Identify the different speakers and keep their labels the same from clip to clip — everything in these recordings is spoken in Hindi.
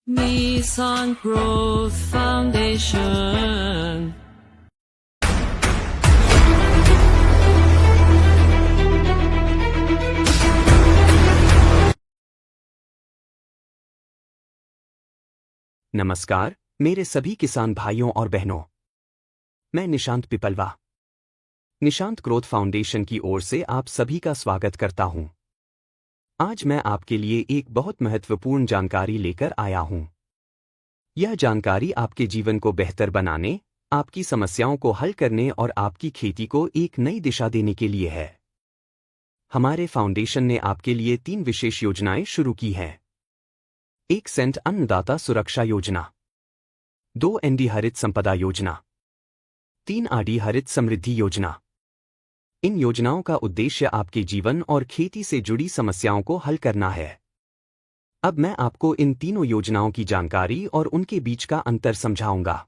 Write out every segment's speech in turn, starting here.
Speaker 1: Nissan Growth Foundation.
Speaker 2: नमस्कार मेरे सभी किसान भाइयों और बहनों। मैं निशांत पिपलवा निशांत ग्रोथ फाउंडेशन की ओर से आप सभी का स्वागत करता हूं। आज मैं आपके लिए एक बहुत महत्वपूर्ण जानकारी लेकर आया हूं। यह जानकारी आपके जीवन को बेहतर बनाने, आपकी समस्याओं को हल करने और आपकी खेती को एक नई दिशा देने के लिए है। हमारे फाउंडेशन ने आपके लिए 3 विशेष योजनाएं शुरू की हैं। 1 सेंट अन्नदाता सुरक्षा योजना, 2 एनडी हरित संपदा योजना, 3 आरडी हरित समृद्धि योजना। इन योजनाओं का उद्देश्य आपके जीवन और खेती से जुड़ी समस्याओं को हल करना है। अब मैं आपको इन तीनों योजनाओं की जानकारी और उनके बीच का अंतर समझाऊंगा।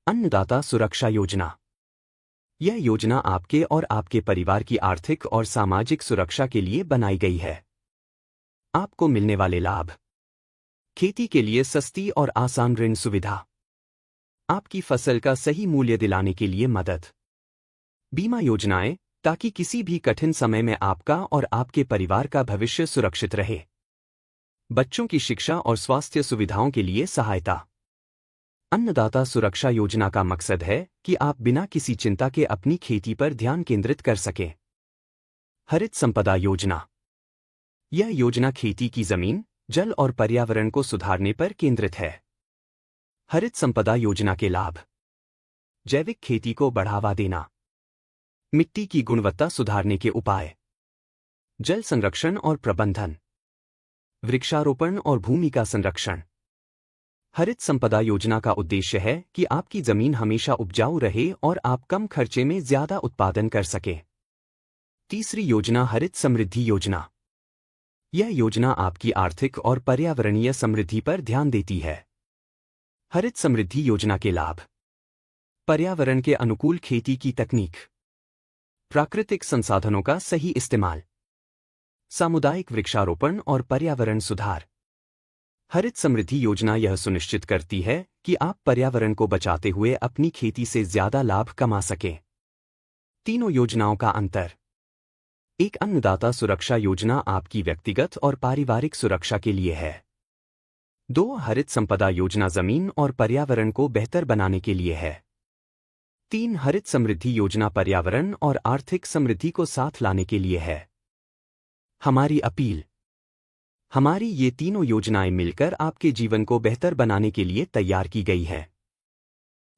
Speaker 2: अन्नदाता सुरक्षा योजना। यह योजना आपके और आपके परिवार की आर्थिक और सामाजिक सुरक्षा के लिए बनाई गई है। आपको मिलने वाले लाभ: खेती के लिए सस्ती और आसान ऋण सुविधा, आपकी फसल का सही मूल्य दिलाने के लिए मदद, बीमा योजनाएं ताकि किसी भी कठिन समय में आपका और आपके परिवार का भविष्य सुरक्षित रहे, बच्चों की शिक्षा और स्वास्थ्य सुविधाओं के लिए सहायता। अन्नदाता सुरक्षा योजना का मकसद है कि आप बिना किसी चिंता के अपनी खेती पर ध्यान केंद्रित कर सकें। हरित संपदा योजना। यह योजना खेती की जमीन, जल और पर्यावरण को सुधारने पर केंद्रित है। हरित संपदा योजना के लाभ: जैविक खेती को बढ़ावा देना, मिट्टी की गुणवत्ता सुधारने के उपाय, जल संरक्षण और प्रबंधन, वृक्षारोपण और भूमि का संरक्षण। हरित संपदा योजना का उद्देश्य है कि आपकी जमीन हमेशा उपजाऊ रहे और आप कम खर्चे में ज्यादा उत्पादन कर सकें। तीसरी योजना हरित समृद्धि योजना। यह योजना आपकी आर्थिक और पर्यावरणीय समृद्धि पर ध्यान देती है। हरित समृद्धि योजना के लाभ: पर्यावरण के अनुकूल खेती की तकनीक, प्राकृतिक संसाधनों का सही इस्तेमाल, सामुदायिक वृक्षारोपण और पर्यावरण सुधार। हरित समृद्धि योजना यह सुनिश्चित करती है कि आप पर्यावरण को बचाते हुए अपनी खेती से ज्यादा लाभ कमा सकें। तीनों योजनाओं का अंतर: एक अन्नदाता सुरक्षा योजना आपकी व्यक्तिगत और पारिवारिक सुरक्षा के लिए है। 2 हरित संपदा योजना जमीन और पर्यावरण को बेहतर बनाने के लिए है। 3 हरित समृद्धि योजना पर्यावरण और आर्थिक समृद्धि को साथ लाने के लिए है। हमारी अपील: हमारी ये तीनों योजनाएं मिलकर आपके जीवन को बेहतर बनाने के लिए तैयार की गई हैं।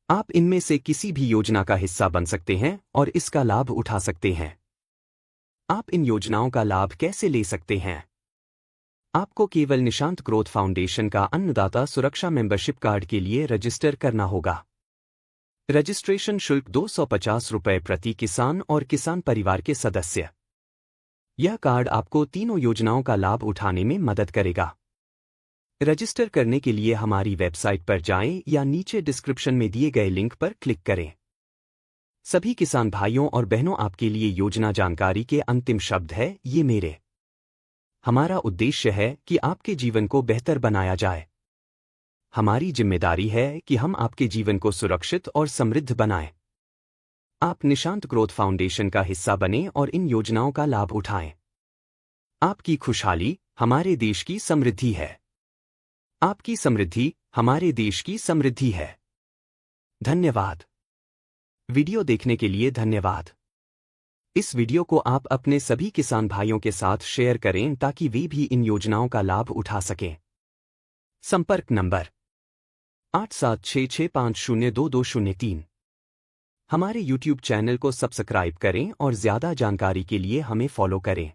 Speaker 2: आप इनमें से किसी भी योजना का हिस्सा बन सकते हैं और इसका लाभ उठा सकते हैं। आप इन योजनाओं का लाभ कैसे ले सकते हैं? आपको केवल निशांत ग्रोथ फाउंडेशन का अन्नदाता सुरक्षा मेंबरशिप कार्ड के लिए रजिस्टर करना होगा। रजिस्ट्रेशन शुल्क 250 रुपये प्रति किसान और किसान परिवार के सदस्य। यह कार्ड आपको तीनों योजनाओं का लाभ उठाने में मदद करेगा। रजिस्टर करने के लिए हमारी वेबसाइट पर जाएं या नीचे डिस्क्रिप्शन में दिए गए लिंक पर क्लिक करें। सभी किसान भाइयों और बहनों, आपके लिए योजना जानकारी के अंतिम शब्द है ये मेरे। हमारा उद्देश्य है कि आपके जीवन को बेहतर बनाया जाए। हमारी जिम्मेदारी है कि हम आपके जीवन को सुरक्षित और समृद्ध बनाएं। आप निशांत ग्रोथ फाउंडेशन का हिस्सा बनें और इन योजनाओं का लाभ उठाएं। आपकी खुशहाली हमारे देश की समृद्धि है। आपकी समृद्धि हमारे देश की समृद्धि है। धन्यवाद। वीडियो देखने के लिए धन्यवाद। इस वीडियो को आप अपने सभी किसान भाइयों के साथ शेयर करें ताकि वे भी इन योजनाओं का लाभ उठा सकें। संपर्क नंबर 8766502203। हमारे YouTube चैनल को सब्सक्राइब करें और ज्यादा जानकारी के लिए हमें फॉलो करें।